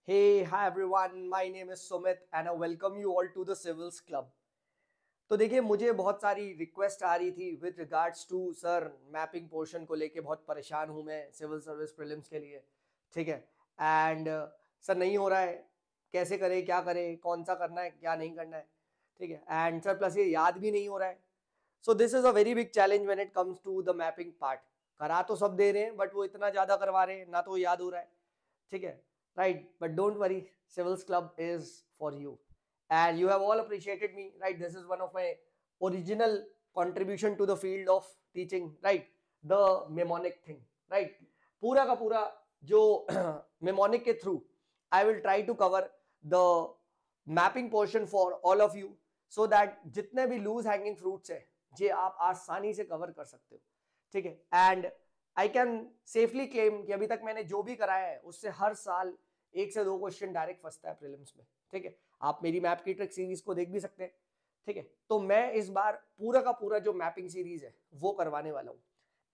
Hey, hi everyone. My name is Sumit and I welcome you all to the Civils Club. तो देखिए मुझे बहुत सारी request आ रही थी with regards to sir mapping portion को लेके बहुत परेशान हूँ मैं सिविल सर्विस प्रीलिम्स के लिए, ठीक है। एंड सर नहीं हो रहा है, कैसे करें, क्या करें, कौन सा करना है, क्या नहीं करना है, ठीक है। एंड सर प्लस ये याद भी नहीं हो रहा है। So this is a very big challenge when it comes to the mapping part. करा तो सब दे रहे हैं बट वो इतना ज्यादा करवा रहे हैं ना, तो वो याद हो रहा है, ठीक है, right? But don't worry, Civils Club is for you, and you have all appreciated me, right? This is one of my original contribution to the field of teaching, right? The mnemonic thing, right? पूरा का पूरा जो mnemonic के through I will try to cover the mapping portion for all of you so that जितने भी loose hanging fruits है ये आप आसानी से कवर कर सकते हो, ठीक है। And I can safely claim कि अभी तक मैंने जो भी कराया है उससे हर साल 1 से 2 क्वेश्चन डायरेक्ट फंसता है प्रीलिम्स में, ठीक है। आप मेरी मैप की ट्रिक सीरीज को देख भी सकते हैं, ठीक है। तो मैं इस बार पूरा का पूरा जो मैपिंग सीरीज है वो करवाने वाला हूँ।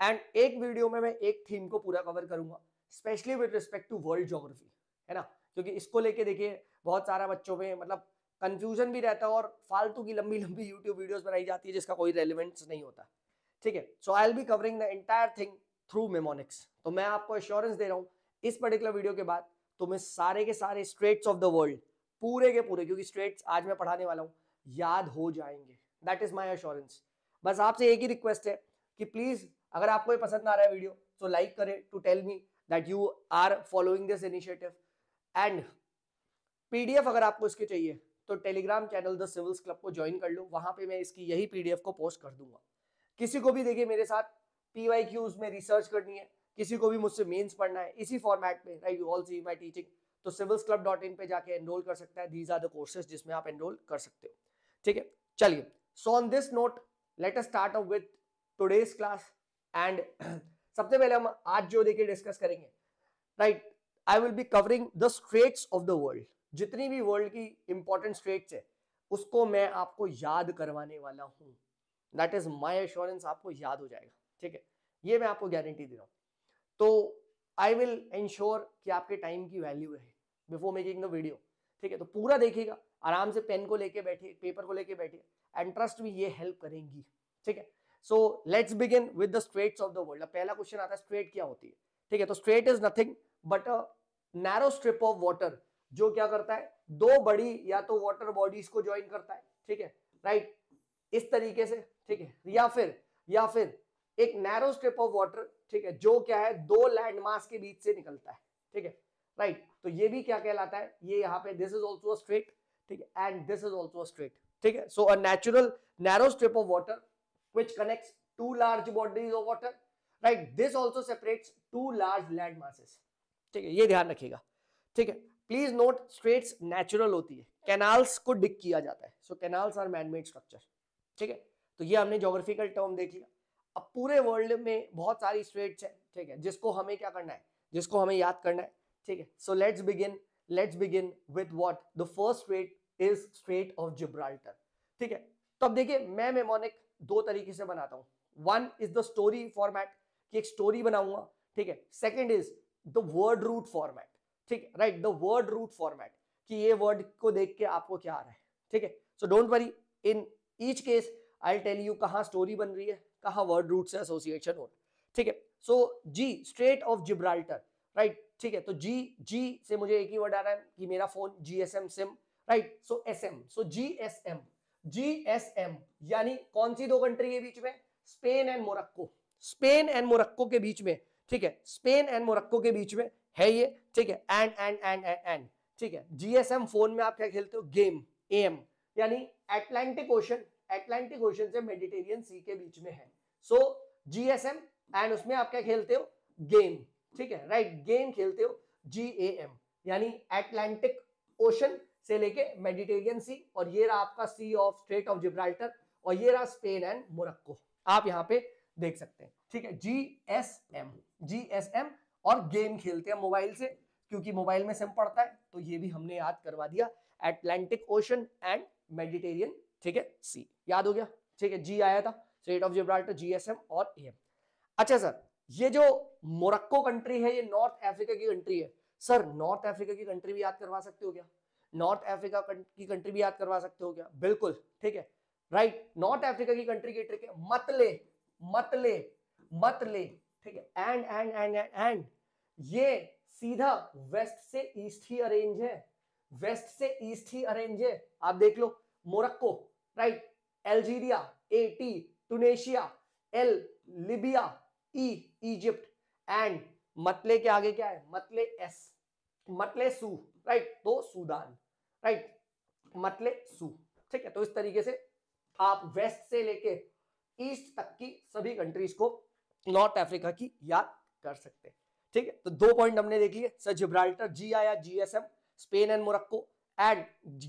एंड एक वीडियो में मैं एक थीम को पूरा कवर करूंगा, specially with respect to world geography, है ना। क्योंकि इसको लेके देखिए बहुत सारा बच्चों में मतलब कंफ्यूजन भी रहता है और फालतू की लंबी लंबी यूट्यूब वीडियोस बनाई जाती है जिसका कोई रेलेवेंस नहीं होता, ठीक है। So I will be covering the entire thing through mnemonics. तो मैं आपको एश्योरेंस दे रहा हूं इस पर्टिकुलर वीडियो के बाद तुम्हें सारे के सारे स्ट्रेट्स ऑफ द वर्ल्ड पूरे के पूरे, क्योंकि स्ट्रेट्स आज मैं पढ़ाने वाला हूं, याद हो जाएंगे। That is my assurance. बस आपसे एक ही रिक्वेस्ट है कि प्लीज अगर आपको ये पसंद आ रहा है वीडियो तो लाइक करें to tell me that you are following this initiative. And PDF अगर आपको इसके चाहिए तो Telegram channel the Civils Club को ज्वाइन कर लो, वहां पे मैं इसकी यही पीडीएफ को पोस्ट कर दूंगा। किसी को भी देखिए मेरे साथ पीवाईक्यूज में रिसर्च करनी है, किसी को भी मुझसे मेंस पढ़ना है इसी फॉर्मेट में, right, you all see my teaching, तो civilsclub.in पे जाके एनरोल कर सकता है। दीज आर द कोर्सेज जिसमें आप एनरोल कर सकते हो, ठीक है। चलिए, so on this note let us start up with today's class. And सबसे पहले हम आज जो देखिए डिस्कस करेंगे, right, I will be covering the straits of the world. जितनी भी वर्ल्ड की इंपॉर्टेंट स्ट्रेट्स है उसको मैं आपको याद करवाने वाला हूं। दैट इज माई एश्योरेंस, आपको याद हो जाएगा, ठीक है, ये मैं आपको गारंटी दे रहा हूं। तो आई विल इंश्योर कि आपके टाइम की वैल्यू रहे बिफोर मेकिंग द वीडियो, ठीक है। तो पूरा देखिएगा, आराम से पेन को लेके बैठिए, पेपर को लेके बैठिए, एंड ट्रस्ट मी ये हेल्प करेंगी, ठीक है। So let's begin with the straits of the world. पहला क्वेश्चन आता है स्ट्रेट क्या होती है, ठीक है। तो strait is nothing but a narrow strip of water जो क्या करता है, दो बड़ी या तो वाटर बॉडीज को ज्वाइन करता है, ठीक है, राइट, इस तरीके से, ठीक है। या फिर एक नैरो स्ट्रिप ऑफ वाटर, ठीक है, जो क्या है दो लैंडमास के बीच से निकलता है, ठीक है, राइट। तो ये भी क्या कहलाता है, ये यहाँ पे दिस इज ऑल्सो स्ट्रेट, ठीक है, and this is also strait, ठीक है। So a natural narrow strip of water which connects two large bodies of water, right, this also separates two large land masses, ठीक है, ये ध्यान रखिएगा, ठीक है। प्लीज नोट स्ट्रेट्स नेचुरल होती है, कैनाल्स को डिग किया जाता है, सो कैनाल्स आर मैनमेड स्ट्रक्चर, ठीक है। तो ये हमने ज्योग्राफिकल टर्म देख लिया। अब पूरे वर्ल्ड में बहुत सारी स्ट्रेट्स है, ठीक है, जिसको हमें क्या करना है, जिसको हमें याद करना है, ठीक है। So let's begin with what the first straight is straight of Gibraltar, ठीक है। तो अब देखिए मैं मेमोनिक दो तरीके से बनाता हूं। One is the story format कि एक स्टोरी बनाऊंगा, ठीक है। Second is the word root format, ठीक है, right, the word root format कि ये वर्ड को देख के आपको क्या आ रहा है, ठीक है। So don't worry, in each case I tell you कहां स्टोरी बन रही है, कहां वर्ड रूट से एसोसिएशन हो रहा है, ठीक है। सो जी स्ट्रेट ऑफ जिब्राल्टर, राइट, ठीक है। तो जी से मुझे एक ही वर्ड आ रहा है कि मेरा फोन जीएसएम सिम, राइट। सो एसएम, सो जीएसएम यानी कौन सी दो कंट्री के बीच में, Spain and Morocco, Spain and Morocco के बीच में, ठीक है, स्पेन एंड मोरक्को के बीच में है ये, ठीक है। एंड ठीक है। जीएसएम फोन में आप क्या खेलते हो, गेम, एम, यानी अटलांटिक ओशन से मेडिटेरियन सी के बीच में है। सो जीएसएम एंड उसमें आप क्या खेलते हो, गेम, ठीक है, राइट, गेम खेलते हो, जीएएम यानी अटलांटिक ओशन से लेके मेडिटेरियन सी, और ये रहा आपका सी ऑफ स्ट्रेट ऑफ जिब्राल्टर, और ये रहा स्पेन एंड मोरक्को, आप यहां पे देख सकते हैं, ठीक है। जीएसएम और गेम खेलते हैं मोबाइल से, क्योंकि मोबाइल में सिम पड़ता है, तो ये भी हमने याद करवा दिया, अटलांटिक ओशन एंड मेडिटेरियन, ठीक है, सी याद हो गया, ठीक है। जी आया था, स्ट्रेट ऑफ जिब्राल्टर, जीएसएम और एम। अच्छा सर, ये जो मोरक्को कंट्री है ये नॉर्थ अफ्रीका की कंट्री है, सर नॉर्थ अफ्रीका की कंट्री भी याद करवा सकते हो क्या? नॉर्थ अफ्रीका की कंट्री भी याद करवा सकते हो क्या? बिल्कुल, ठीक है, राइट। नॉर्थ अफ्रीका की कंट्री की ट्रिक है मतले, मतले, मतले, ठीक है, एंड ये सीधा वेस्ट से ईस्ट ही अरेंज है, वेस्ट से ईस्ट ही अरेंज है। आप देख लो, मोरक्को, राइट, अल्जीरिया, एटी, Tunisia, L, Libya, E, Egypt, and मतले के आगे क्या है? मतले एस, मतले सू, राइट, तो सूडान, राइट, मतले सू, ठीक है। तो इस तरीके से आप वेस्ट से लेके ईस्ट तक की सभी कंट्रीज को नॉर्थ अफ्रीका की याद कर सकते हैं, ठीक है। तो 2 पॉइंट हमने देख लिए। सर जिब्राल्टर जी आया, GSM, Spain and Morocco, end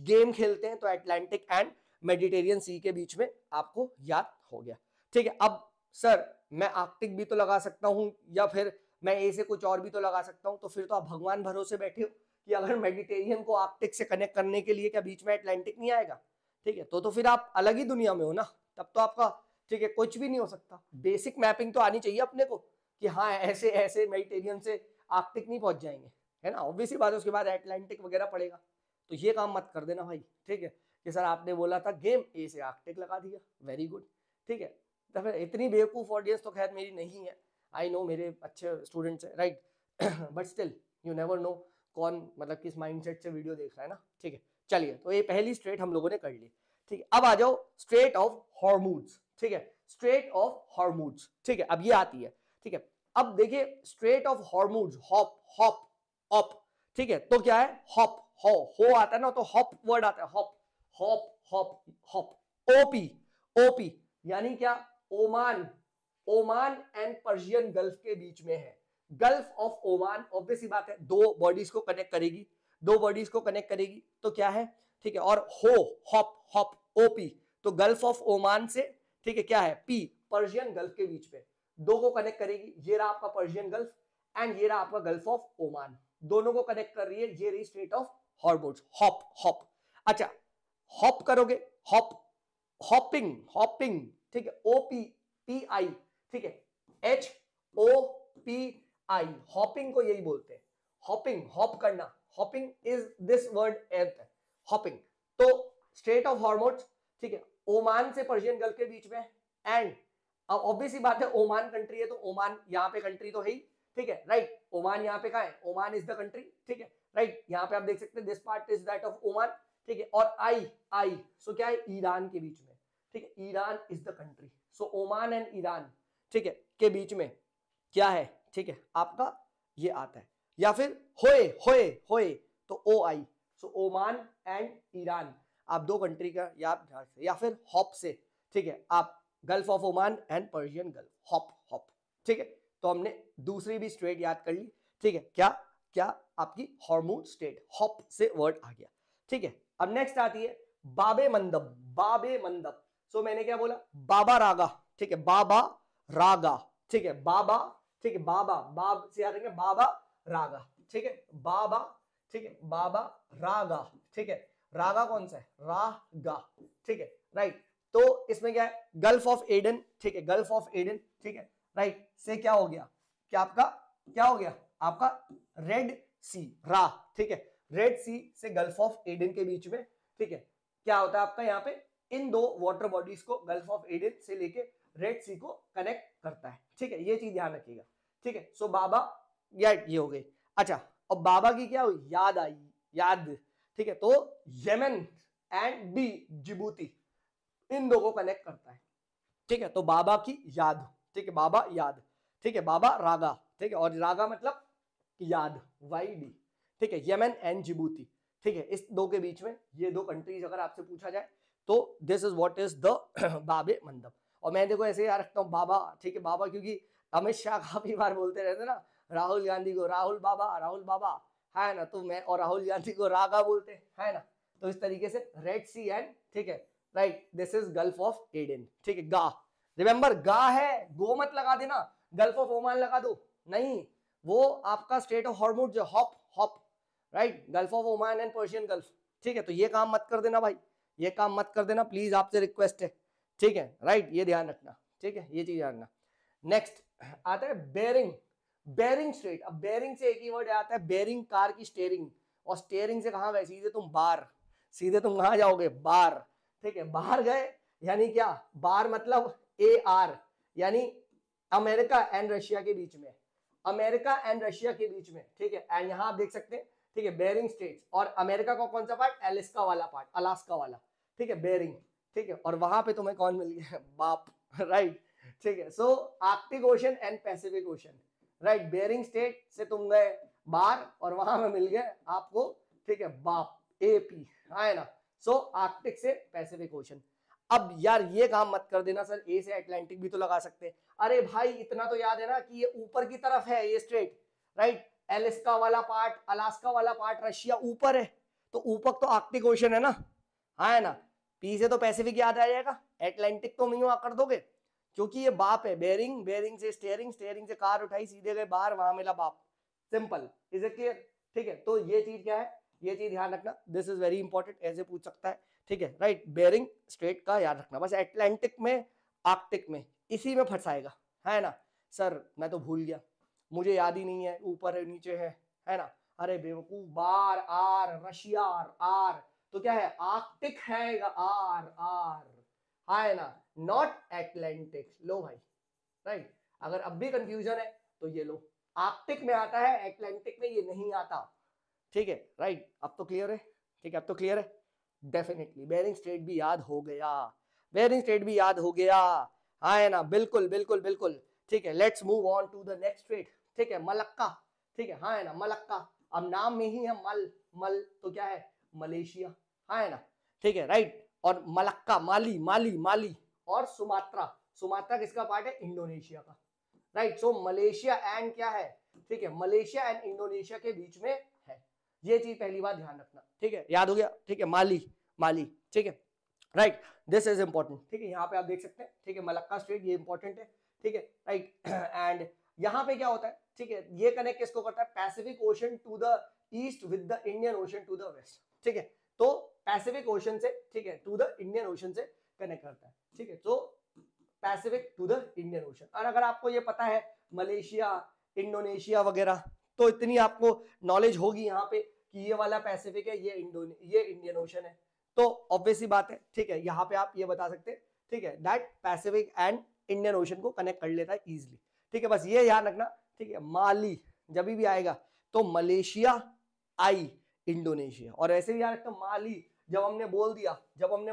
game खेलते हैं तो अटलांटिक एंड मेडिटेरियन सी के बीच में आपको याद हो गया, ठीक है। अब सर मैं आर्कटिक भी तो लगा सकता हूं, या फिर मैं ए से कुछ और भी तो लगा सकता हूं, तो फिर तो आप भगवान भरोसे बैठे हो कि अगर मेडिटेरियन को आर्कटिक से कनेक्ट करने के लिए क्या बीच में अटलांटिक नहीं आएगा, ठीक है। तो फिर आप अलग ही दुनिया में हो ना, तब तो आपका, ठीक है, कुछ भी नहीं हो सकता। बेसिक मैपिंग तो आनी चाहिए अपने को कि हाँ ऐसे ऐसे मेडिटेरियन से आर्कटिक नहीं पहुंच जाएंगे, है ना, ऑब्वियस ही बात है। उसके बाद अटलांटिक वगैरह पड़ेगा, तो ये काम मत कर देना भाई, ठीक है, कि सर आपने बोला था गेम ए से आर्कटिक लगा दिया, वेरी गुड, ठीक है। तो फिर इतनी बेवकूफ ऑडियंस तो खैर मेरी नहीं है, आई नो मेरे अच्छे स्टूडेंट्स हैं, right, but still you never know कौन मतलब किस माइंडसेट से वीडियो देख रहा है ना, ठीक है। चलिए, तो ये पहली स्ट्रेट हम लोगों ने कर ली, ठीक है। अब आ जाओ स्ट्रेट ऑफ हॉर्मूज, ठीक है, स्ट्रेट ऑफ हॉर्मूज, ठीक है, अब ये आती है, ठीक है। अब देखिए straight of Hormuz, hop hop hop, ठीक है, तो क्या है? हॉप, हो आता है ना, तो हॉप वर्ड आता है, hop hop hop hop, OP, OP यानी क्या? Oman, Oman and Persian gulf के बीच में है। गल्फ ऑफ ओमान, ऑब्वियस ही बात है, दो बॉडीज को कनेक्ट करेगी, दो बॉडीज को कनेक्ट करेगी, तो क्या है, ठीक है। और हो, हॉप हॉप, ओपी, तो गल्फ ऑफ ओमान से, ठीक है, क्या है? पी, पर्शियन गल्फ के बीच में, दो को कनेक्ट करेगी। ये रहा आपका पर्शियन गल्फ एंड ये रहा आपका गल्फ ऑफ ओमान, दोनों को कनेक्ट कर रही है, ये रही strait of Hormuz, hop hop. अच्छा, हॉप करोगे, हॉप, हॉपिंग, हॉपिंग, ठीक है, ओपी पी आई, ठीक है, H O P I, hopping को यही बोलते हैं, हॉपिंग, हॉप करना, hopping is this word at, hopping. तो स्ट्रेट ऑफ हॉर्मोज, ठीक है, ओमान से पर्शियन गल्फ के बीच में, एंड अब ऑब्वियस ही बात है ओमान कंट्री है, तो ओमान यहाँ पे कंट्री तो है ही, ठीक है, राइट। ओमान यहाँ पे कहाँ है? ओमान इज द कंट्री, ठीक है, राइट। यहाँ पे आप देख सकते हैं this part is that of Oman, ठीक है। और आई सो क्या है? ईरान के बीच में, ठीक है, Iran is the country, so Oman and Iran, ठीक है, के बीच में क्या है, ठीक है, आपका ये आता है। या फिर होए, होए, होए, तो ओ आई, सो ओमान एंड ईरान, आप दो कंट्री का याद रखें। या फिर हॉप से, ठीक है, आप gulf of Oman and Persian gulf, hop hop, ठीक है। तो हमने दूसरी भी स्ट्रेट याद कर ली, ठीक है, क्या क्या आपकी हॉर्मोन स्टेट, हॉप से वर्ड आ गया, ठीक है। अब नेक्स्ट आती है बाबे मंदब, बाबे मंदब, सो मैंने क्या बोला? बाबा रागा, ठीक है, बाबा रागा, ठीक है, बाबा, ठीक है, बाबा, बाब से याद रखेंगे, बाबा रागा, ठीक है, बाबा, ठीक है, बाबा रागा, ठीक है, रागा कौन सा है? रागा, ठीक है, राइट। तो इसमें क्या है? गल्फ ऑफ एडन, ठीक है, गल्फ ऑफ एडन, ठीक है, राइट, से क्या हो गया? क्या आपका क्या हो गया? आपका रेड सी, रा, ठीक है, रेड सी से गल्फ ऑफ एडन के बीच में, ठीक है, क्या होता है आपका यहाँ पे? इन दो वाटर बॉडीज को गल्फ ऑफ एडन से लेके रेड सी को कनेक्ट करता है, ठीक है, ये चीज ध्यान रखिएगा, ठीक है। सो बाबा, ये हो गई। अच्छा, अब बाबा की क्या हुई? याद आई, याद, ठीक है, तो यमन एंड डी, जिबूती, इन दो को कनेक्ट करता है, ठीक है। तो बाबा की याद, ठीक है, बाबा याद, ठीक है, बाबा रागा, ठीक है, और रागा मतलब याद, वाई डी, ठीक है, यमन एंड जिबूती, ठीक है, इस दो के बीच में ये दो कंट्रीज अगर आपसे पूछा जाए तो this is what is the बाबे मंदब। और मैं देखो ऐसे याद रखता हूँ बाबा, ठीक है, बाबा, क्योंकि अमित शाह काफी बार बोलते रहते ना राहुल गांधी को राहुल बाबा, राहुल बाबा, है ना, तो मैं और राहुल गांधी को रागा बोलते है ना, तो इस तरीके से रेड सी एंड, ठीक है, right, this is gulf of Aden, ठीक है। गा, रिमेंबर गा है, गो मत लगा देना, गल्फ ऑफ ओमान लगा दो, नहीं, वो आपका स्टेट ऑफ हॉर्मोज जो hop hop, right, gulf of Oman and Persian gulf, ठीक है। तो ये काम मत कर देना भाई, ये काम मत कर देना प्लीज, आपसे रिक्वेस्ट है, ठीक है, राइट, ये ध्यान रखना, ठीक है, ये चीज ध्यान रखना। नेक्स्ट आता है बेरिंग, बेरिंग स्ट्रेट। अब बेरिंग से एक ही वर्ड आता है, बेरिंग कार की स्टेयरिंग, और स्टेयरिंग से कहां गए, सीधे तुम बार, सीधे तुम कहां जाओगे, बार। ठीक है, बाहर गए यानी क्या, बार मतलब AR, यानी अमेरिका एंड रशिया के बीच में, अमेरिका एंड रशिया के बीच में। ठीक है, एंड यहां आप देख सकते हैं, ठीक है, बेरिंग स्ट्रेट्स, और अमेरिका का कौन सा पार्ट, अलास्का वाला पार्ट, अलास्का वाला। ठीक है, बेरिंग। ठीक है, और वहां पे तुम्हें कौन मिल गया, बाप। राइट। ठीक है, so Arctic Ocean and Pacific Ocean. Right, Bering strait से तुम गए बार, और वहां में मिल गए आपको, ठीक है, बाप, AP, है ना। सो आर्कटिक से पैसिफिक ओशन। अब यार ये काम मत कर देना सर, ए से अटलांटिक भी तो लगा सकते हैं। अरे भाई इतना तो याद है ना कि ये ऊपर की तरफ है ये स्ट्रेट, राइट, अलास्का वाला पार्ट, अलास्का वाला पार्ट रशिया ऊपर है, तो ऊपर तो आर्कटिक ओशन है ना, हाँ है ना। पी से तो पैसिफिक याद आ जाएगा, अटलांटिक तो नहीं कर दोगे, क्योंकि ये बाप है, बेरिंग, बेरिंग से स्टीयरिंग, स्टीयरिंग से कार उठाई, सीधे गए बाहर, वहां मिला बाप। Simple, is it clear. ठीक है, तो ये चीज क्या है, ये चीज ध्यान रखना, दिस इज वेरी इंपॉर्टेंट, ऐसे पूछ सकता है। ठीक है, राइट, बेरिंग स्ट्रेट का याद रखना, बस अटलांटिक में, आर्कटिक में, इसी में फंसाएगा, है ना। सर मैं तो भूल गया, मुझे याद ही नहीं है, ऊपर है नीचे है ना। अरे बेवकूफ, बार, आर, रशिया, आर, तो क्या है, आर्कटिक है, आर आर, है ना, नॉट अटलांटिक। लो भाई, राइट, अगर अब भी कंफ्यूजन है तो ये लो, आर्कटिक में आता है, अटलांटिक में ये नहीं आता। ठीक है, राइट, अब तो क्लियर है। ठीक है, अब तो क्लियर है, डेफिनेटली बेरिंग स्ट्रेट भी याद हो गया, बेरिंग स्ट्रेट भी याद हो गया, है ना, बिल्कुल बिल्कुल बिल्कुल। ठीक है, let's move on to the next strait. ठीक है, मलक्का। ठीक है, हाँ है ना, मलक्का, अब नाम में ही है मल, मल तो क्या है, मलेशिया, हाँ है ना। ठीक है, राइट, और मलक्का, माली, माली, माली, और सुमात्रा, सुमात्रा किसका पार्ट है, इंडोनेशिया का। राइट, सो मलेशिया एंड क्या है, ठीक है, मलेशिया एंड इंडोनेशिया के बीच में है, ये चीज पहली बात ध्यान रखना। ठीक है, याद हो गया। ठीक है, माली, माली। ठीक है, राइट, दिस इज इंपॉर्टेंट। ठीक है, यहाँ पे आप देख सकते हैं, ठीक है, मलक्का स्ट्रेट, ये इंपॉर्टेंट है। ठीक है, राइट, एंड यहाँ पे क्या होता है, ठीक है, ये कनेक्ट किसको करता है, Pacific Ocean to the east with the Indian Ocean to the west. ठीक है, तो पैसिफिक ओशन से, ठीक है, टू द इंडियन ओशन से कनेक्ट करता है। ठीक है, तो Pacific to the Indian Ocean. और अगर आपको ये पता है मलेशिया, इंडोनेशिया वगैरह, तो इतनी आपको नॉलेज होगी यहाँ पे कि ये वाला पैसिफिक है, ये इंडियन ओशन है, तो ऑब्वियसली बात है। ठीक है, यहाँ पे आप ये बता सकते हैं, ठीक है, that Pacific and Indian ocean को कनेक्ट कर लेता है इजिली। ठीक है, बस ये ध्यान रखना। ठीक है, माली जब भी आएगा तो मलेशिया आई इंडोनेशिया, और ऐसे भी याद रखना, माली जब हमने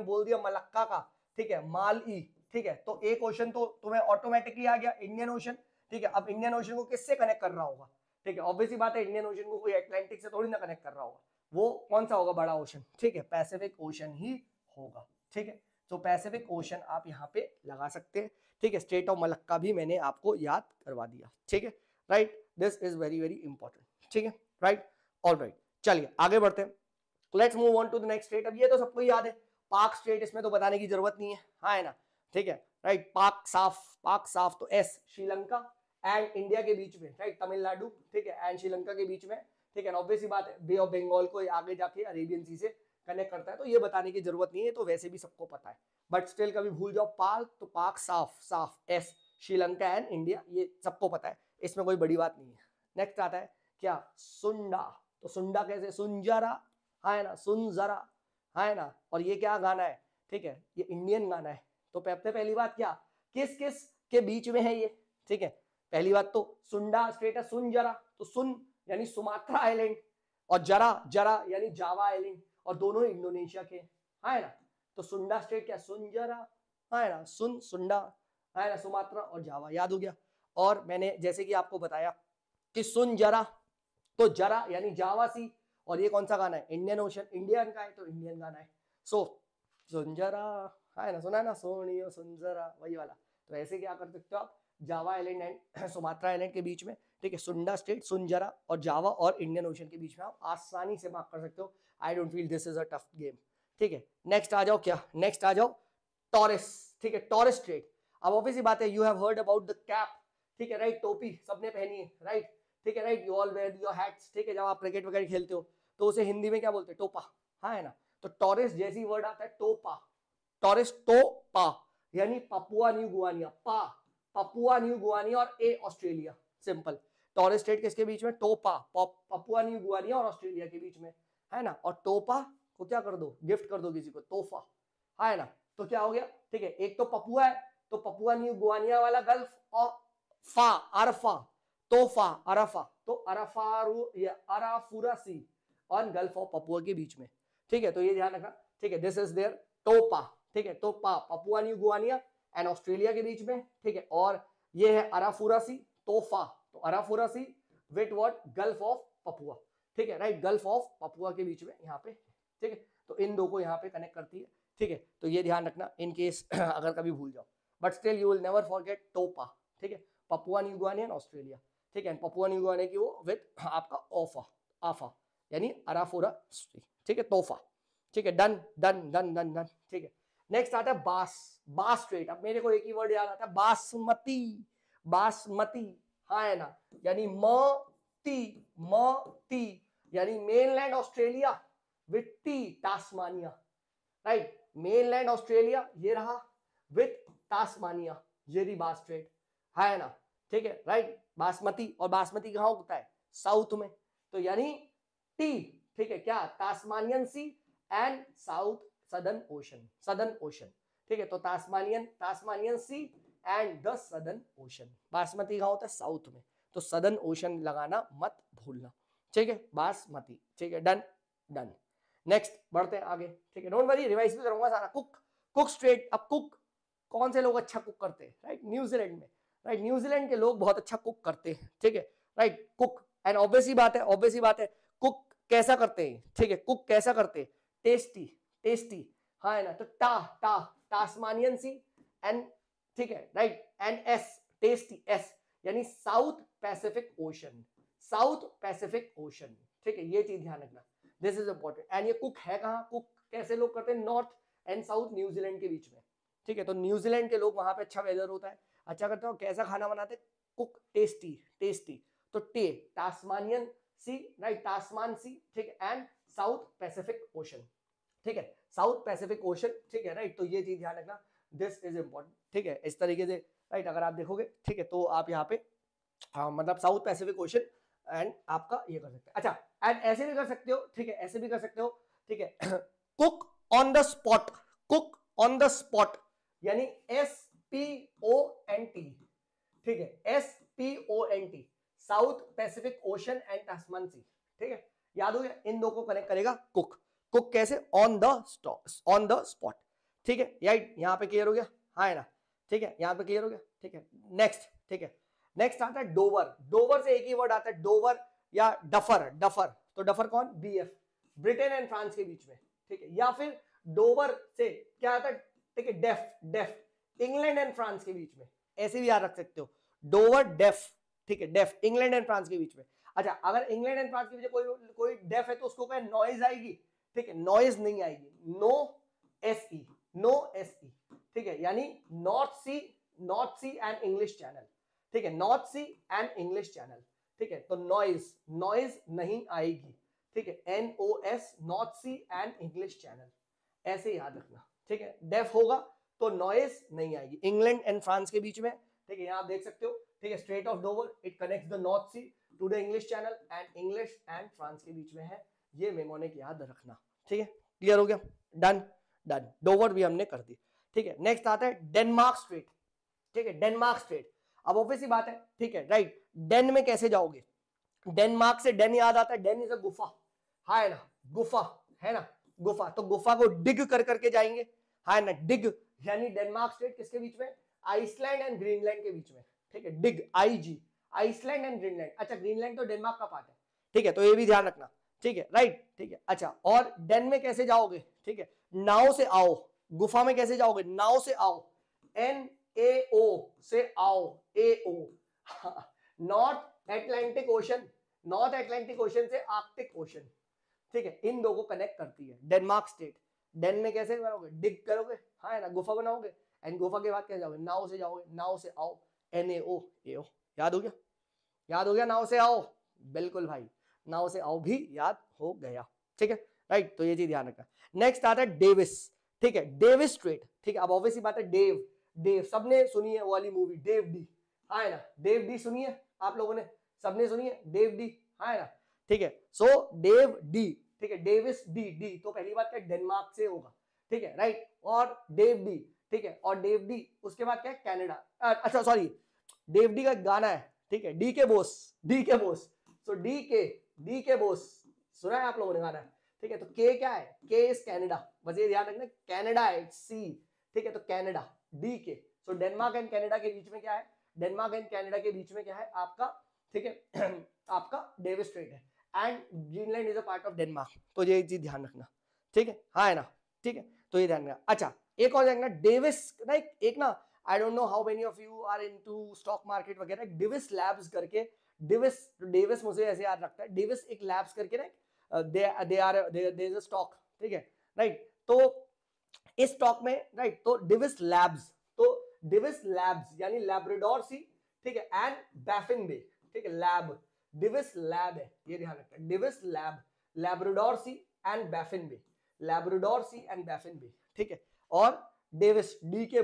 बोल दिया मलक्का का, ठीक है, माली, ठीक है, तो एक ओशन तो तुम्हें ऑटोमेटिकली आ गया, इंडियन ओशन। ठीक है, अब इंडियन ओशन को किससे कनेक्ट कर रहा होगा, ठीक है, ऑब्वियसली बात है, इंडियन ओशन को कोई अटलांटिक से थोड़ी ना कनेक्ट कर रहा होगा, वो कौन सा होगा, बड़ा ओशन। ठीक है, पैसिफिक ओशन ही होगा। ठीक है, तो पैसिफिक ओशन आप यहाँ पे लगा सकते हैं। ठीक है, स्ट्रेट ऑफ मलक्का भी मैंने आपको याद करवा दिया। ठीक है, right, this is very very important. ठीक है, राइट, ऑल राइट, चलिए आगे बढ़ते हैं, let's move on to the next state. अब ये तो सबको याद है, पाक स्टेट, इसमें तो बताने की जरूरत नहीं है, हाँ है ना। ठीक है, राइट, पाक साफ, पाक साफ तो एस, श्रीलंका एंड इंडिया के बीच में, राइट, तमिलनाडु, ठीक है, एंड श्रीलंका के बीच में। ठीक है, ऑब्वियसली बात है, बे ऑफ बंगाल को आगे जाके अरेबियन सी से कनेक्ट करता है, तो ये बताने की जरूरत नहीं है, तो वैसे भी सबको पता है, बट स्टिल कभी भूल जाओ पाक, तो पाक साफ, साफ एस, श्रीलंका एंड इंडिया, ये सबको पता है, इसमें कोई बड़ी बात नहीं है। नेक्स्ट आता है क्या, सुंडा, तो सुंडा कैसे, सुंजरा, है ना, सुन जरा, है ना, और ये क्या गाना है, ठीक है, ये इंडियन गाना है। तो पहली बात क्या, किस किस के बीच में है ये। ठीक है, पहली बात तो सुंडा स्ट्रेट है, सुन जरा, तो सुन यानी सुमात्रा आइलैंड, और जरा, जरा यानी जावा आइलैंड, और दोनों इंडोनेशिया के, है ना। तो सुंडा स्ट्रेट क्या, सुन जरा, है ना, सुन, सुंडा, है ना, सुमात्रा और जावा, याद हो गया। और मैंने जैसे कि आपको बताया कि सुन जरा, तो जरा यानी जावा सी, और ये कौन सा गाना है, इंडियन ओशन, इंडियन का है तो इंडियन गाना है। सो सुंजरा, है ना, सुना है ना, सोनियो सुंजरा, वही वाला। तो ऐसे क्या कर सकते हो आप, Java island and Sumatra island के बीच में, ठीक है, सुंडा स्टेट, सुंजरा और जावा और इंडियन ओशन के बीच में आप आसानी से मार्क कर सकते हो। I don't feel this is a tough game. ठीक है, नेक्स्ट आ जाओ, क्या नेक्स्ट आ जाओ, टॉरस। ठीक है, टॉरस स्ट्रेट। अब ऑब्वियसली बात है, you have heard about the cap, ठीक है, राइट, टोपी सबने पहनी है, राइट, ठीक है, right, you all wear your hats. ठीक है, जब आप क्रिकेट वगैरह खेलते हो तो उसे हिंदी में क्या बोलते हैं, टोपा, हाँ है ना। तो टॉरस जैसी वर्ड आता है टोपा, टॉरस, टोपा यानी पपुआ न्यू गुआनिया, पा पपुआ न्यू गुआनिया और A Australia, simple. Torres Strait किसके बीच में, टोपा, पपुआ न्यू गुआनिया और ऑस्ट्रेलिया के बीच में, है ना। और टोपा को क्या कर दो, गिफ्ट कर दो किसी को, तोहफा, है ना। तो क्या हो गया, ठीक है, एक तो पपुआ है, तो पपुआ न्यू गुआनिया वाला गल्फ, और फा अरफा, तोहफा अरफा, तो अरफारू या अराफुरा सी ऑन गल्फ ऑफ पपुआ के बीच में, ठीक है। तो ये ध्यान रखना, ठीक है, दिस इज देयर टोपा, ठीक है, टोपा पपुआ न्यू गुआनिया एंड ऑस्ट्रेलिया के बीच में, ठीक है। और ये है अराफुरा सी, तोहफा, तो Arafura Sea with what, Gulf of Papua, ठीक है, राइट, गल्फ ऑफ पपुआ के बीच में यहाँ पे, ठीक है। तो इन दो को यहाँ पे कनेक्ट करती है, ठीक है। तो ये ध्यान रखना इन केस अगर कभी भूल जाओ, but still you will never forget टोपा, ठीक है, पपुआ न्यू गुआनिया एंड ऑस्ट्रेलिया, ठीक है। पपुआ न्यू गुआनिया की वो विद आपका ओफा, आफा यानी अराफोरा, ठीक है, तोहफा, ठीक है, done done done done done, ठीक है। नेक्स्ट आता है बास, बास स्ट्रेट। अब मेरे को एक ही वर्ड याद आता है, बासमती, बासमती, हाँ है ना, यानी मती, मती यानी mainland Australia with T, Tasmania, right, mainland Australia ये रहा विथ टास्मानिया, ये रही बास स्ट्रेट, है ना, ठीक है, राइट। बासमती, और बासमती कहाँ उगता है, साउथ में, तो यानी टी, ठीक है, क्या, Tasmanian Sea and south southern ocean, southern ocean, ठीक है। तो Tasmanian Sea and the southern ocean, basmati कहाँ होता है, साउथ में, तो सदर्न ओशन लगाना मत भूलना, ठीक है, बासमती, ठीक है, डन डन। नेक्स्ट बढ़ते हैं आगे, ठीक है, डोंट वरी, रिवाइज भी करूंगा सारा। Cook, cook straight. अब कुक कौन से लोग अच्छा कुक करते हैं, राइट, न्यूजीलैंड में, राइट, न्यूजीलैंड के लोग बहुत अच्छा कुक करते हैं, ठीक है, राइट, कुक, एंड ऑब्वियस ही बात है, ऑब्वियस ही बात है, कुक कैसा करते हैं, ठीक है, कुक कैसा करते हैं, टेस्टी, टेस्टी, हाँ है ना। तो टास्मानियन सी एंड, ठीक है, right, and S, tasty, S यानी South Pacific Ocean, South Pacific Ocean, ठीक है, ये चीज ध्यान रखना, दिस इज इंपॉर्टेंट। एंड ये कुक है कहाँ, कुक कैसे लोग करते हैं, नॉर्थ एंड साउथ न्यूजीलैंड के बीच में, ठीक है। तो न्यूजीलैंड के लोग वहां पे अच्छा वेदर होता है, अच्छा करते हो, कैसा खाना बनाते हैं, कुक, टेस्टी, टेस्टी, तो टे, टास्मानियन सी, राइट, टास्मान सी, ठीक है, एंड साउथ पैसिफिक ओशन, ठीक है, साउथ पैसिफिक ओशन, ठीक है, राइट। तो ये चीज ध्यान रखना, दिस इज इंपॉर्टेंट, ठीक है, इस तरीके से, राइट, अगर आप देखोगे, ठीक है, तो आप यहाँ पे, हाँ, मतलब साउथ पैसिफिक ओशन एंड आपका ये कर सकते हैं। अच्छा, एंड ऐसे भी कर सकते हो, ठीक है, ऐसे भी कर सकते हो, ठीक है, cook on the spot, cook on the spot यानी SPONT, ठीक है, SPONT, South Pacific Ocean and Tasman Sea, ठीक है, याद हो गया, इन दो को कनेक्ट करेगा कुक, कुक कैसे, ऑन द स्पॉट, ठीक है, राइट, यहाँ पे क्लियर हो गया, हाँ है ना, ठीक है, यहाँ पे क्लियर हो गया, ठीक है। नेक्स्ट, ठीक है, नेक्स्ट आता है डोवर, डोवर से एक ही वर्ड आता है, डोवर या डफर, डफर, तो डफर कौन, BF, ब्रिटेन एंड फ्रांस के बीच में, ठीक है, या फिर डोवर से क्या आता है, ठीक है, DEF, DEF, England and France के बीच में, ऐसे भी याद रख सकते हो, डोवर डेफ, ठीक है, डेफ, इंग्लैंड एंड फ्रांस के बीच में। अच्छा, अगर इंग्लैंड एंड फ्रांस के बीच कोई डेफ है तो उसको क्या नॉइज आएगी, ठीक है, नॉइज नहीं आएगी, नो SE, नो SE, ठीक है, यानी North Sea and English Channel, ठीक है, North Sea and English Channel, ठीक है, तो नॉइज, नॉइज नहीं आएगी, ठीक है, NOS, North Sea and English Channel, ऐसे याद रखना, ठीक है। डेफ होगा तो नॉइज नहीं आएगी, इंग्लैंड एंड फ्रांस के बीच में, ठीक है, यहाँ आप देख सकते हो, ठीक है, strait of Dover, it connects the North Sea to the English Channel and English and France के बीच में है, ये मेमोनिक याद रखना, ठीक है, क्लियर हो गया, डन डन, डोवर भी हमने कर दी, ठीक है। नेक्स्ट आता है डेनमार्क स्ट्रेट, ठीक है, डेनमार्क स्ट्रेट। अब ऑब्वियस सी बात है, ठीक है, राइट, डेन में कैसे जाओगे, डेनमार्क से डेन याद आता है, डेन इज अ गुफा, है ना, गुफा, है ना, गुफा, तो गुफा को डिग कर करके जाएंगे, है ना, डिग यानी डेनमार्क स्टेट किसके बीच में, आइसलैंड एंड ग्रीनलैंड के बीच में, ठीक है, डिग, IG, आइसलैंड एंड ग्रीनलैंड, अच्छा ग्रीनलैंड तो डेनमार्क का पार्ट है, ठीक है, तो ये भी ध्यान रखना, ठीक है, राइट, ठीक है। अच्छा, और डेन में कैसे जाओगे, ठीक है, नाव से आओ, गुफा में कैसे जाओगे, नाव से आओ, NAO से आओ, AO, north Atlantic ocean, north Atlantic ocean से आर्कटिक ओशन, ठीक है, इन दो को कनेक्ट करती है डेनमार्क स्टेट। डेन में कैसे करोगे, डिग करोगे, हाँ है ना, गुफा बनाओगे, एंड गुफा के बाद कैसे जाओगे, नाव से जाओगे, नाव से आओ, NAO, AO, याद हो गया, याद हो गया, नाव से आओ, बिल्कुल भाई, नाव से आओ भी याद हो गया, ठीक है, राइट, तो ये चीज ध्यान रखना। नेक्स्ट आता है डेविस, ठीक है, डेविस स्ट्रेट, ठीक है, अब ऑब्वियसली बात है, डेव, डेव सबने सुनी है वो वाली मूवी, डेव डी, हाँ है ना, डेव डी सुनी है आप लोगों ने, सबने सुनी है, डेव डी, हाँ है ना, ठीक है। सो डेव डी, ठीक है, डेविस डी, डी तो पहली बात क्या डेनमार्क से होगा, ठीक है, राइट, और डेव डी, ठीक है, और डेव डी उसके बाद क्या है कनाडा, अच्छा सॉरी, डेव डी का गाना है, ठीक है, डी के बोस, डी के बोस, सो डी के बोस सुना है आप लोगों ने गाना, ठीक है। तो के क्या है, के इज कनाडा, बस ये ध्यान रखना कनाडा है, सी, ठीक है, तो कनाडा, डी के, सो डेनमार्क एंड कनाडा के बीच में क्या है, डेनमार्क एंड कनाडा के बीच में क्या है आपका, ठीक है, आपका डेविस स्ट्रेट है, and Greenland is a part of Denmark, तो ये चीज ध्यान रखना, ठीक है, हाँ है ना, ठीक है, तो ये ध्यान रखना। अच्छा एक और देखना डेविस ना, एक ना I don't know how many of you are into stock market वगैरह, डेविस लैब्स करके, डेविस मुझे ऐसे याद रखता है, डेविस एक लैब्स करके ना, देयर इज अ स्टॉक, ठीक है, राइट, तो इस स्टॉक में, राइट, तो डिविस लैब्स, तो डिविस लैब्स यानी लैब्राडोर सी, ठीक है, एंड बैफिन बे, ठीक है, लैब, डिविस लैब है, ये ध्यान रखना, Davis lab, Labrador Sea and Baffin Bay, Labrador Sea and Baffin Bay, ठीक है, और डेविस, डी के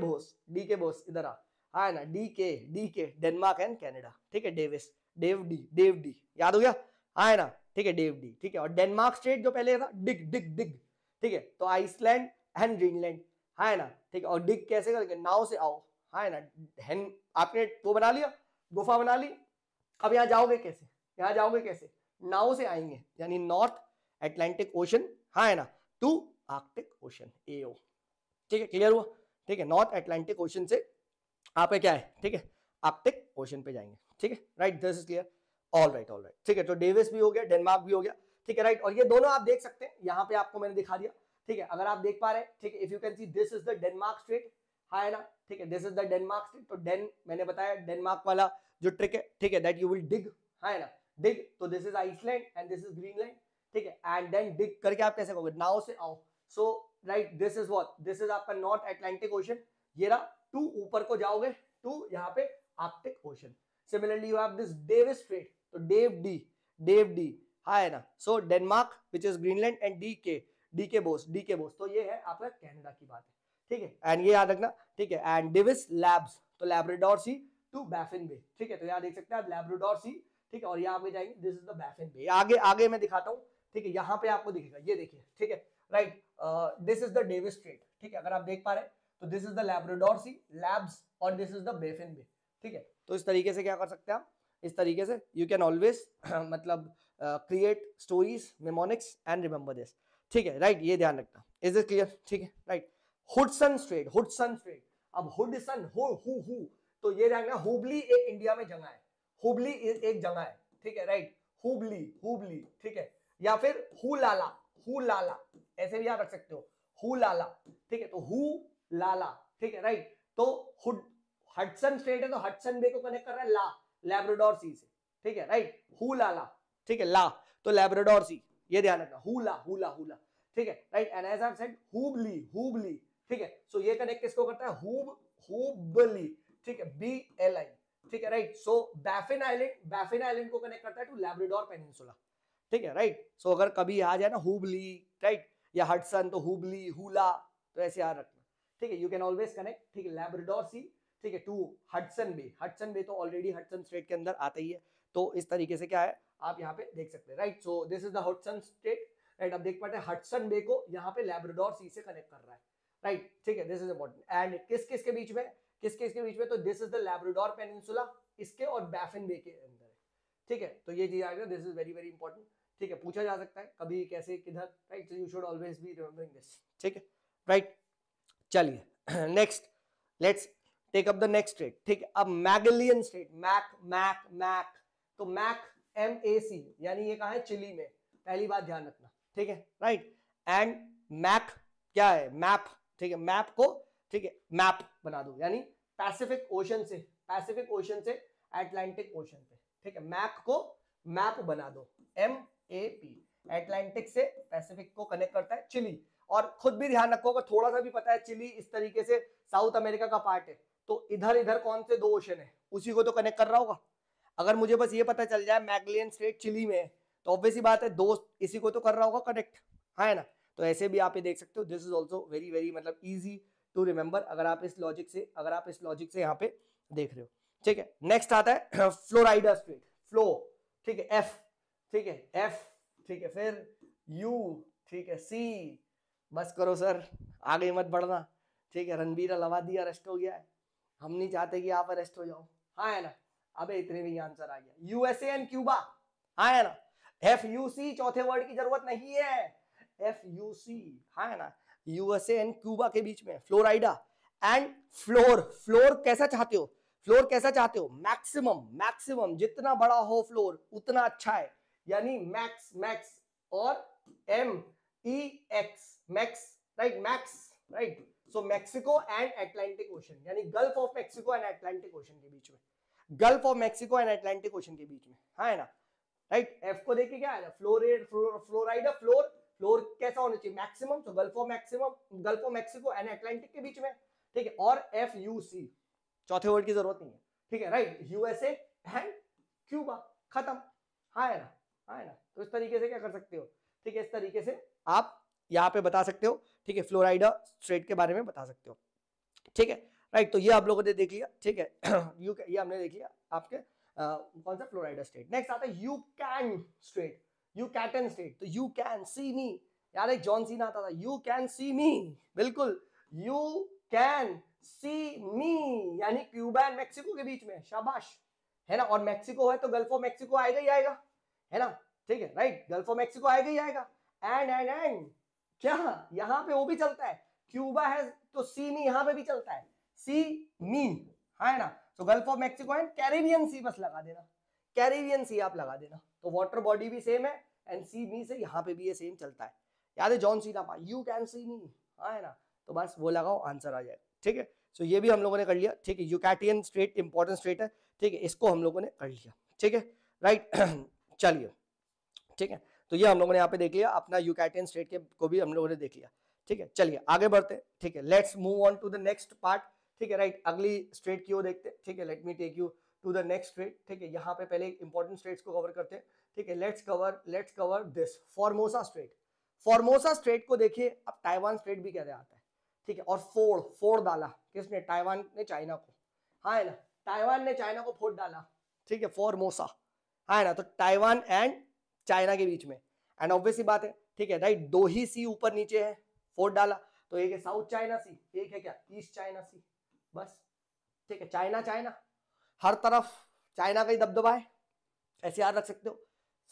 बोस इधर आ, हाँ ना, डी के डेनमार्क एंड कनाडा, ठीक है, डेविस, डेव डी याद हो गया, हाँ है ना, ठीक है, डेव डी, ठीक है, और डेनमार्क स्टेट जो पहले था डिग, ठीक है, तो आइसलैंड एंड ग्रीनलैंड, हाँ है ना, ठीक है, और डिग कैसे करके, नाव से आओ, हाँ है ना, आपने वो बना लिया, गुफा बना ली, अब यहाँ जाओगे कैसे, नाव से आएंगे, यानी नॉर्थ अटलांटिक ओशन, हाँ है ना, टू आर्कटिक ओशन, एओ, ठीक है, क्लियर हुआ, ठीक है, नॉर्थ अटलांटिक ओशन से आप क्या है, ठीक है, आर्कटिक ओशन पे जाएंगे, ठीक है, right, this is clear, all right, ठीक है, तो डेविस भी हो गया, डेनमार्क भी हो गया, ठीक है, राइट, और ये दोनों आप देख सकते हैं, यहाँ पे आपको मैंने दिखा दिया, ठीक है, अगर आप देख पा रहे हैं, ठीक है, if you can see this is the Denmark state, हाँ है ना, ठीक है, this is the Denmark state, तो मैंने बताया डेनमार्क वाला जो ट्रिक है, ठीक है, दैट यू विल डिग, हाँ है ना, डिग, तो this is Iceland and this is Greenland, ठीक है, एंड देन डिग करके आप कैसे कहोगे, नाव से आओ, so right, this is what, this is आपका नॉर्थ अटलांटिक ओशन, ये रहा, टू ऊपर को जाओगे, टू यहाँ पे Arctic Ocean, similarly you have this Davis Strait, तो डेव डी, हाँ है ना, so Denmark which is Greenland and डी के बोस, तो ये है आपका कनाडा की बात है, ठीक है, एंड ये याद रखना, ठीक है, एंड डिविस लैब्स, तो Labrador C to Baffin Bay, ठीक है, तो यहाँ देख सकते हैं आप लैब्राडोर सी, ठीक है, और यहाँ पे जाएंगे, दिस इज द बैफिन बे, आगे मैं दिखाता हूँ, ठीक है, यहाँ पे आपको दिखेगा, ये देखिए, ठीक है, right, this is the Davis strait, ठीक है, अगर आप देख पा रहे हैं, तो this is the Labrador Sea, labs, और this is the Baffin Bay, ठीक है, तो इस तरीके से क्या कर सकते हैं आप, इस तरीके से यू कैन ऑलवेज मतलब create stories, mnemonics and remember this, ठीक है, राइट, ये ध्यान रखना, इज इट क्लियर, ठीक है, राइट, हुडसन स्ट्रेट, अब हुडसन, हु, तो ये ध्यान रखना, हुबली एक इंडिया में जगह है, हुबली एक जगह है, ठीक है, राइट, हुबली, ठीक है, या फिर हुलाला, ऐसे भी आप रख सकते हो, हुलाला, ठीक है, तो हुलाला, ठीक है, राइट, तो हडसन स्ट्रेट है, तो हडसन बे को कनेक्ट कर रहा है लैब्राडोर सी से, ठीक है, राइट, हुलाला, ठीक है, तो लैब्राडोर सी, ये ध्यान रखना, हुला, ठीक है, right, and as I have said Hubli, ठीक है, सो ये कनेक्ट किसको करता है, हुबली, ठीक है, BLI, ठीक है, राइट, सो बैफिन आइलैंड को कनेक्ट करता है टू लैब्राडोर पेनिनसुला, ठीक है, राइट, सो अगर कभी आ जाए ना हुबली, राइट, या हडसन, तो हुबली, हुला, तो ऐसे याद रखना, ठीक है, यू कैन ऑलवेज कनेक्ट, ठीक है, लैब्राडोर सी, ठीक है, टू हडसन बे तो ऑलरेडी हडसन स्ट्रेट के अंदर आता ही है, तो इस तरीके से क्या है आप यहाँ पे देख सकते हैं, right, so this is the Hudson straight, right, अब देख पाते हैं हडसन बे को यहाँ पे लैब्राडोर सी से कनेक्ट कर रहा है, राइट, ठीक है, दिस इज इंपॉर्टेंट, एंड किस के बीच में, तो this is the Labrador peninsula, इसके और बैफिन बे के अंदर है, ठीक है, तो ये चीज आएगा, this is very very important, ठीक है, पूछा जा सकता है कभी कैसे किधर, right, so you should always be remembering this, ठीक है, राइट, चलिए next, let's take up the next state, ठीक है, अब मैगेलियन स्टेट, मैक, तो मैक MAC, यानी ये कहाँ है, चिली में, पहली बात ध्यान रखना, ठीक है, राइट, एंड मैक क्या है, मैप, ठीक है, मैप को, ठीक है, मैप बना दो, यानी पैसिफिक ओशन से अटलांटिक ओशन पे, ठीक है, मैप को मैप बना दो, MAP, अटलांटिक से पैसिफिक को कनेक्ट करता है चिली, और खुद भी ध्यान रखो, अगर थोड़ा सा भी पता है चिली इस तरीके से साउथ अमेरिका का पार्ट है, तो इधर कौन से 2 ओशन है, उसी को तो कनेक्ट कर रहा होगा, अगर मुझे बस ये पता चल जाए मैगेलियन स्ट्रेट चिली में है, तो ऑब्वियस ही बात है 2 इसी को तो कर रहा होगा कनेक्ट, है ना, तो ऐसे भी आप ये देख सकते हो, this is also very very मतलब इजी टू रिमेंबर, अगर आप इस लॉजिक से यहाँ पे देख रहे हो, ठीक है, नेक्स्ट आता है फ्लोराइडा फ्लो, ठीक है, एफ, ठीक है, एफ, ठीक है, फिर यू, ठीक है, सी, बस करो सर, आगे मत बढ़ना, ठीक है, रणबीर अलाहाबादी अरेस्ट हो गया है, हम नहीं चाहते कि आप अरेस्ट हो जाओ, हाँ है ना, अबे इतने में आंसर आ गया, यूएसए एंड क्यूबा, हाँ है ना, एफ यू सी, चौथे वर्ड की जरूरत नहीं है, एफ यू सी, हाँ है ना, यूएसए एंड क्यूबा के बीच में फ्लोराइडा एंड फ्लोर, फ्लोर कैसा चाहते हो, फ्लोर कैसा चाहते हो, मैक्सिमम, मैक्सिमम जितना बड़ा हो फ्लोर उतना अच्छा है, यानी मैक्स, मैक्स, और M E X, max, right, max, right, so Mexico and Atlantic Ocean, यानी Gulf of Mexico and Atlantic Ocean के बीच में, Gulf of Mexico and Atlantic Ocean के बीच में, हाँ है ना, राइट, एफ को देखिए क्या है, फ्लोरेड, फ्लोराइडा, फ्लोर, फ्लोर कैसा होना चाहिए, मैक्सिमम, तो Gulf of maximum, gulf of Mexico and Atlantic के बीच में, ठीक है, और एफ यू सी, चौथे वर्ड की जरूरत नहीं है, ठीक है, राइट, यूएसए एंड क्यूबा, खत्म, हाँ है ना, हाँ है ना, तो इस तरीके से क्या कर सकते हो, ठीक है, इस तरीके से आप यहाँ पे बता सकते हो, ठीक है, फ्लोराइडा स्ट्रेट के बारे में बता सकते हो, ठीक है, राइट, तो ये आप लोगों ने देख लिया, ठीक है, ये हमने देख लिया आपके कौन सा फ्लोराइडा स्टेट। नेक्स्ट आता है यूकैन स्टेट, यूकैटन स्टेट, तो यू कैन सी मी, यार एक जॉन सीना आता था, यू कैन सी मी, बिल्कुल, यू कैन सी मी, यानी क्यूबा एंड मैक्सिको के बीच में, शाबाश, है ना, और मैक्सिको है तो गल्फ ऑफ मैक्सिको आएगा ही आएगा, है ना, ठीक है, राइट, गल्फ ऑफ मैक्सिको आएगा ही आएगा, एंड क्या यहाँ पे वो भी चलता है, क्यूबा है तो सी मी यहाँ पे भी चलता है, सी मी, है ना, तो Gulf of Mexico and Caribbean Sea बस लगा देना, कैरिबियन सी आप लगा देना, तो वाटर बॉडी भी सेम है एंड सी मी से यहाँ पे भी ये सेम चलता है, याद है जॉन सीना पा, यू कैन सी मी, है ना, तो बस वो लगाओ आंसर आ जाएगा, ठीक है, सो ये भी हम लोगों ने कर लिया, ठीक है, यूकैटियन स्टेट इंपॉर्टेंट स्टेट है, ठीक है, इसको हम लोगों ने कर लिया, ठीक है, राइट, चलिए, ठीक है, तो ये हम लोगों ने यहाँ पे देख लिया, अपना यूकैटियन स्टेट के को भी हम लोगों ने देख लिया, ठीक है, चलिए आगे बढ़ते हैं, ठीक है, let's move on to the next part, ठीक है, राइट, अगली स्टेट की ओर देखते हैं, ठीक है, let me take you to the next state, ठीक है, यहाँ पे पहले इंपॉर्टेंट स्टेट्स को कवर करते हैं, ठीक है, let's cover this Formosa state, Formosa state को देखिए, अब ताइवान स्टेट भी कहते आता है, ठीक है, और फोड़ डाला किसने, ताइवान ने चाइना को, हाँ है ना, ताइवान ने चाइना को फोड़ डाला, ठीक है, फॉर्मोसा, हाँ है ना, तो ताइवान एंड चाइना के बीच में, एंड ऑब्वियसली बात है, ठीक है, राइट, दो ही सी ऊपर नीचे है, फोड़ डाला, तो एक है साउथ चाइना सी, एक है क्या ईस्ट चाइना सी, बस, ठीक है, चाइना चाइना हर तरफ चाइना का ही दबदबा है, ऐसे याद रख सकते हो,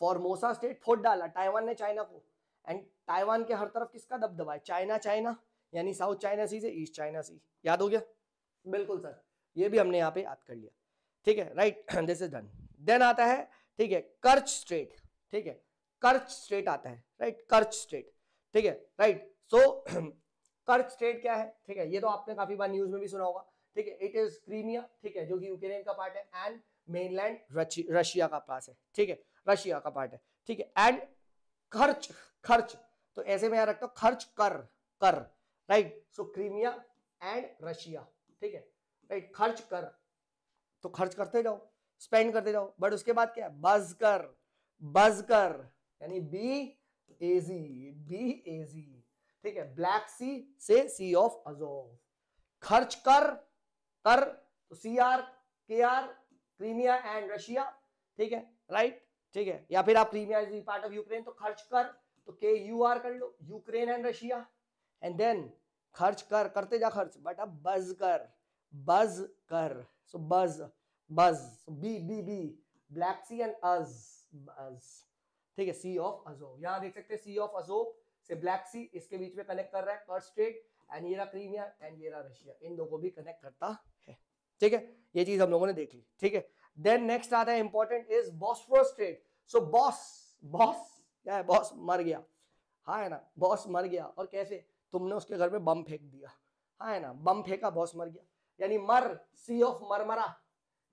फॉर्मोसा स्टेट फोड़ डाला ताइवान ने चाइना को, एंड ताइवान के हर तरफ किसका दबदबा है, चाइना चाइना, यानी साउथ चाइना सी से ईस्ट चाइना सी, याद हो गया, बिल्कुल सर, ये भी हमने यहाँ पे याद कर लिया, ठीक है, right, this is done, then आता है, ठीक है, कर्च स्टेट, ठीक है, कर्च स्टेट आता है, राइट, कर्च स्टेट, ठीक है, राइट, सो कर्च स्टेट क्या है, ठीक है, ये तो आपने काफी बार न्यूज में भी सुना होगा, ठीक है, इट इज क्रीमिया, ठीक है, जो कि यूक्रेन का पार्ट है, एंड मेनलैंड रशिया का पास है, ठीक है, रशिया का पार्ट है, ठीक है, एंड खर्च, खर्च, तो ऐसे में याद रखता हूं, खर्च कर, right, so Crimea and Russia, ठीक है, राइट, खर्च कर, तो खर्च करते जाओ, स्पेंड करते जाओ, बट उसके बाद क्या है, बज कर, यानी बी एजी, ठीक है, ब्लैक सी से सी ऑफ अजोव, खर्च कर तो C R K R, Crimea and Russia, ठीक है, राइट, ठीक है, या फिर आप Crimea is part of Ukraine, तो खर्च कर तो के यू आर कर लो, Ukraine and Russia, and then खर्च करते जा खर्च, बट अब बज कर, सो बज, बी ब्लैक सी एंड बज, ठीक है, सी ऑफ अजोव, यहां देख सकते हैं सी ऑफ अजोव से ब्लैक सी, इसके बीच में कनेक्ट कर रहा है कर्च स्टेट, एंड ये रहा क्रीमिया एंड ये रहा रशिया, इन दो को भी कनेक्ट करता है, ठीक है, ये चीज हम लोगों ने देख ली, ठीक है, देन नेक्स्ट आता है important is Bosphorus strait, so boss क्या है, बॉस मर गया, हाँ है ना, बॉस मर गया, और कैसे, तुमने उसके घर में बम फेंक दिया, हाँ है ना, बम फेंका, बॉस मर गया, यानी मर, सी ऑफ मरमरा,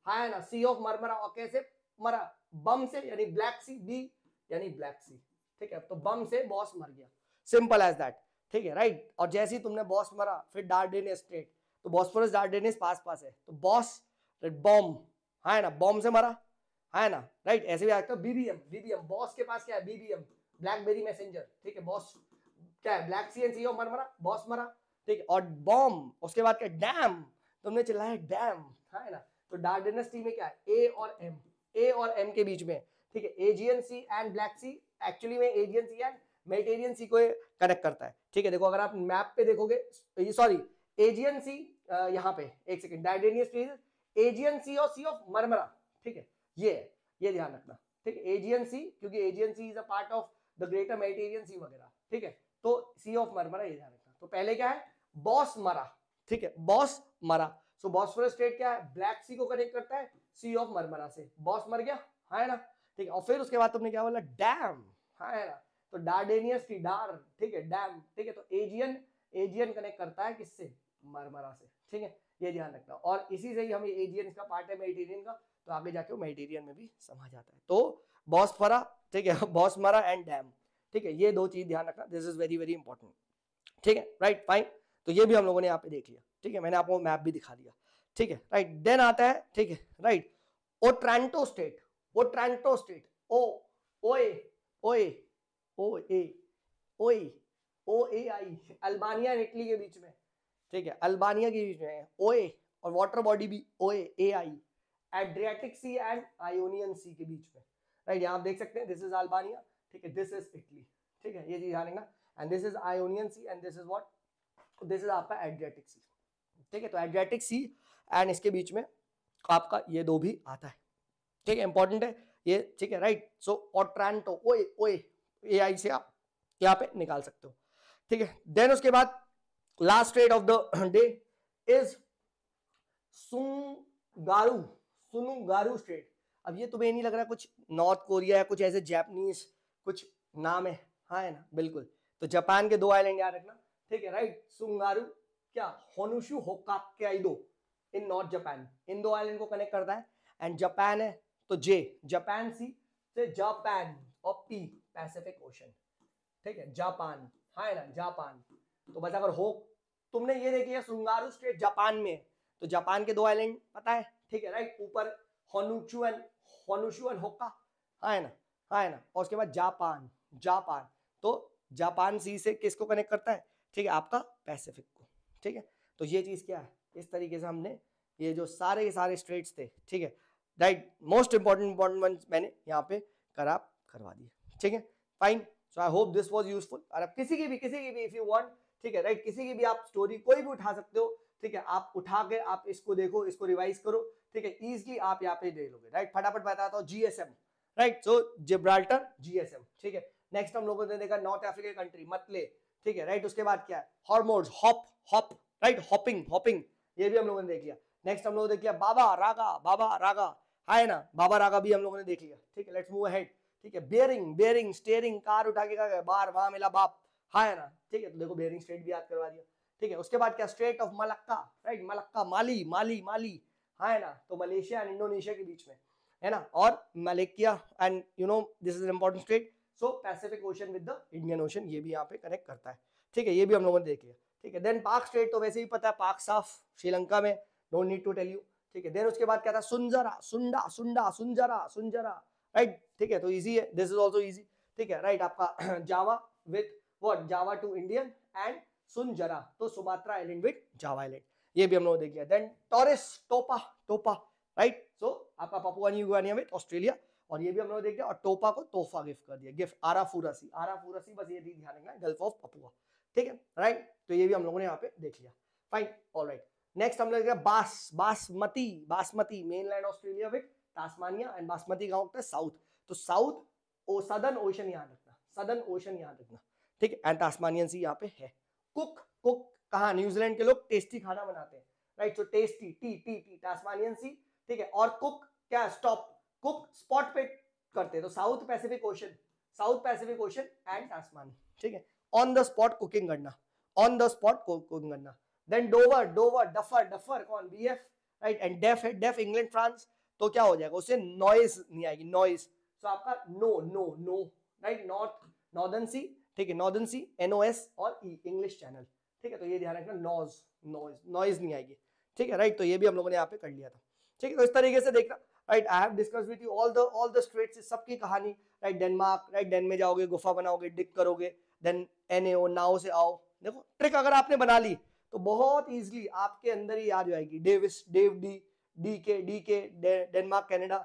हाँ है ना, सी ऑफ मरमरा, और कैसे मरा, बम से, यानी ब्लैक सी, बी यानी ब्लैक सी, ठीक है, तो बम से बॉस मर गया, सिंपल एज दैट, ठीक है, राइट, और जैसे ही तुमने बॉस मरा, फिर डार्डेनियस स्टेट, तो बॉस्फोरस डार्डेनियस पास है, तो बॉस बॉम्ब, है ना, बॉम्ब से मरा, है ना, राइट, ऐसे भी आता है बीबीएम, बॉस के पास क्या है, बीबीएम, ब्लैकबेरी मैसेंजर, ठीक है, बॉस क्या है, Black Sea and sea of मरा, बॉस मरा, ठीक है, और बॉम्ब, उसके बाद क्या, डैम, तुमने चिल्लाया डैम, है ना, तो डार्डेनियस टी में क्या है, ए और एम, ए और एम के बीच में, ठीक है, Aegean Sea and Black Sea, actually में Aegean Sea and Mediterranean Sea को कनेक्ट करता है, ठीक है। देखो अगर आप मैप पे देखोगे, सॉरी एजियन सी, यहाँ पे एक सेकंड, डाइडेनियस ट्री, एजियन सी और सी ऑफ मरमरा, ठीक है, ये ध्यान रखना, ठीक है, एजियन सी, क्योंकि Aegean Sea is a part of the greater Mediterranean Sea वगैरह, ठीक है, तो सी ऑफ मरमरा ये ध्यान रखना। तो पहले क्या है, बॉस मरा, ठीक है, बॉस मरा, सो बॉस्फोरस स्ट्रेट क्या है, ब्लैक सी को कनेक्ट करता है सी ऑफ मरमरा से, बॉस मर गया, है ना, ठीक है। और फिर उसके बाद तुमने क्या बोला, डैम, है ना, तो डार्डेनियस ट्री, डार, ठीक है, डैम, ठीक है, तो एजियन कनेक्ट करता है किससे, मरमरा से, ठीक है, ये ध्यान रखना। और इसी से ही हम एजियन का पार्ट है मेडिटेरियन का, तो आगे जाके वो मेडिटेरियन में भी समा जाता है। तो बॉस्फोरा, ठीक है, बॉस्मरा एंड डैम, ठीक है, ये दो चीज ध्यान रखना, this is very very important, ठीक है, राइट, फाइन। तो ये भी हम लोगों ने यहाँ पे देख लिया, ठीक है, मैंने आपको मैप भी दिखा दिया, ठीक है, राइट। देन आता है, ठीक है, right, Otranto state, Otranto state, ओए ओए ओए ओए ओए आई, अल्बानिया एंड इटली के बीच में, ठीक है, अल्बानिया के बीच में ओए, और वाटर बॉडी भी ओए, ए आई, एड्रियाटिक सी एंड आयोनियन सी के बीच में, राइट। यहाँ आप देख सकते हैं, दिस इज अल्बानिया, ठीक है, दिस इज इटली, ठीक है, ये चीज ध्यान रखना, and this is Ionian Sea and this is what, this is आपका एड्रियाटिक सी, ठीक है। तो एड्रियाटिक सी एंड इसके बीच में आपका ये दो भी आता है, ठीक है, इंपॉर्टेंट है ये, ठीक है, राइट। सो ओट्रांटो, ओए ओए, ए आई से आप यहाँ पे निकाल सकते हो, ठीक है। देन उसके बाद last state of the day is Tsugaru, Tsugaru state. अब ये तुम्हें नहीं लग रहा कुछ नॉर्थ कोरिया है, कुछ ऐसे जापानीज कुछ नाम है, हाँ है ना, बिल्कुल। तो जापान के दो आइलैंड याद रखना, ठीक है, राइट, सुंगारू क्या, होनुशु होक्काइडो इन नॉर्थ जापान, इन दो आइलैंड को कनेक्ट करता है, एंड जापान है तो जे, जापान सी से जापान, और पी पैसिफिक ओशन, ठीक है, जापान, हाँ है ना, जापान। तो बस अगर हो, तुमने ये देख लिया सुंगारू स्टेट जापान में, तो जापान के दो आइलैंड पता है, ठीक है, राइट, ऊपर होनुशु एंड होक्का, हाँ है ना, हाँ है ना, और उसके बाद जापान, जापान, तो जापान सी से किसको कनेक्ट करता है, ठीक है, आपका पैसिफिक को, ठीक है। तो ये चीज क्या है, इस तरीके से हमने ये जो सारे के सारे स्टेट्स थे, ठीक है, राइट, मोस्ट इंपॉर्टेंट वन मैंने यहाँ पे करवा दिए, ठीक है, fine. So I hope this was useful. और अब किसी की भी इफ यू वांट, ठीक है, राइट, किसी की भी आप स्टोरी कोई भी उठा सकते हो, ठीक है, आप उठा के आप इसको देखो, इसको रिवाइज करो, ठीक है, इजीली आप यहाँ पे दे लोगे, राइट। फटाफट बताता हूँ, जीएसएम, राइट, सो जिब्राल्टर जीएसएम, ठीक है। नेक्स्ट हम लोगों ने देखा नॉर्थ अफ्रीका कंट्री मतले, ठीक है, राइट। उसके बाद क्या है, हॉर्मोन्स, हॉप, राइट, हॉपिंग, ये भी हम लोगों ने देख लिया। नेक्स्ट हम लोगों ने देख लिया बाबा रागा, है ना, बाबा रागा भी हम लोगों ने देख लिया, ठीक है। लेट्स मूव अहेड, ठीक है। बेयरिंग स्टीयरिंग, कार उठा के कहा बार वहां मिला बाप, है ना, ठीक है। तो देखो बेयरिंग स्ट्रेट भी याद करवा दिया, ठीक है। उसके बाद क्या, Strait of Malacca, right, Malacca, माली, है ना, तो मलेशिया एंड इंडोनेशिया के बीच में, है ना, और Malaysia and you know this is important state, so Pacific ocean with the Indian ocean, ये भी यहाँ पे कनेक्ट करता है, ठीक है, ये भी हम लोगों ने देख लिया, ठीक है। देन पाक स्टेट तो वैसे ही पता है, पाक साफ श्रीलंका में, don't need to tell you, ठीक है। देन उसके बाद क्या था, सुंजरा, राइट, ठीक है, तो इजी है, दिस इज आल्सो इजी, ठीक है, राइट। आपका Java with what, Java to Indian and सुंजरा, तो Sumatra Island with Java Island, ये भी हम लोगों ने देख लिया। देन टॉरस, टोपा, राइट, सो आपका Papua New Guinea with Australia, और ये भी हम लोगों ने देख लिया। और टोपा को तोहफा गिफ्ट कर दिया, गिफ्ट, आराफुरासी, बस ये ध्यान रखना है, गल्फ ऑफ पपुआ, ठीक है, राइट। तो ये भी हम लोगों ने यहाँ पे देख लिया, फाइन, ऑलराइट। नेक्स्ट हम लोग बासमती, mainland Australia with Tasmania, and बासमती गांव होता है साउथ, तो साउथ सदर्न ओशन याद रखना, ठीक है, एंड तास्मानियन सी यहाँ पे है। कुक कहाँ, न्यूजीलैंड के लोग टेस्टी खाना बनाते हैं, राइट, तो टेस्टी, टी तास्मानियन सी, ठीक है। और कुक क्या, स्टॉप, कुक स्पॉट पे करते हैं, तो South Pacific Ocean and Tasman, ठीक है, ऑन द स्पॉट कुकिंग करना, देन डोवर, डफर कौन, B F, right, and DEF England France, तो क्या हो जाएगा, उससे नॉइज नहीं आएगी, नॉइज, तो आपका नो, राइट, नॉर्दर्न सी, ठीक है, नॉर्दर्न सी, NOS और ई, इंग्लिश चैनल, ठीक है। तो ये ध्यान रखना, नॉइज नहीं आएगी, ठीक है, राइट। तो ये भी हम लोगों ने यहाँ पे कर लिया था, ठीक है। तो इस तरीके से देखना, right, I have discussed with you all the straits, सबकी कहानी, राइट। डेनमार्क, राइट, डेन में जाओगे, गुफा बनाओगे, डिक करोगे, देन NAO, नाव से आओ, देखो ट्रिक अगर आपने बना ली तो बहुत इजीली आपके अंदर ही याद हो जाएगी, डेविस, डी के डेनमार्क, कनाडा,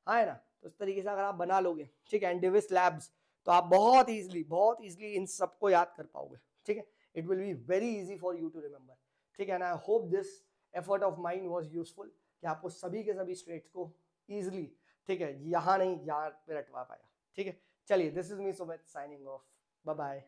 हाँ है ना, तो इस तरीके से अगर आप बना लोगे, ठीक है, एंड डिविस लैब्स, तो आप बहुत इजीली इन सबको याद कर पाओगे, ठीक है। It will be very easy for you to remember, ठीक है। And I hope this effort of mind was useful, कि आपको सभी के सभी स्ट्रेट्स को इजीली, ठीक है, यहाँ नहीं यहाँ पे रटवा पाया, ठीक है। चलिए, this is me Sumit signing off, bye bye.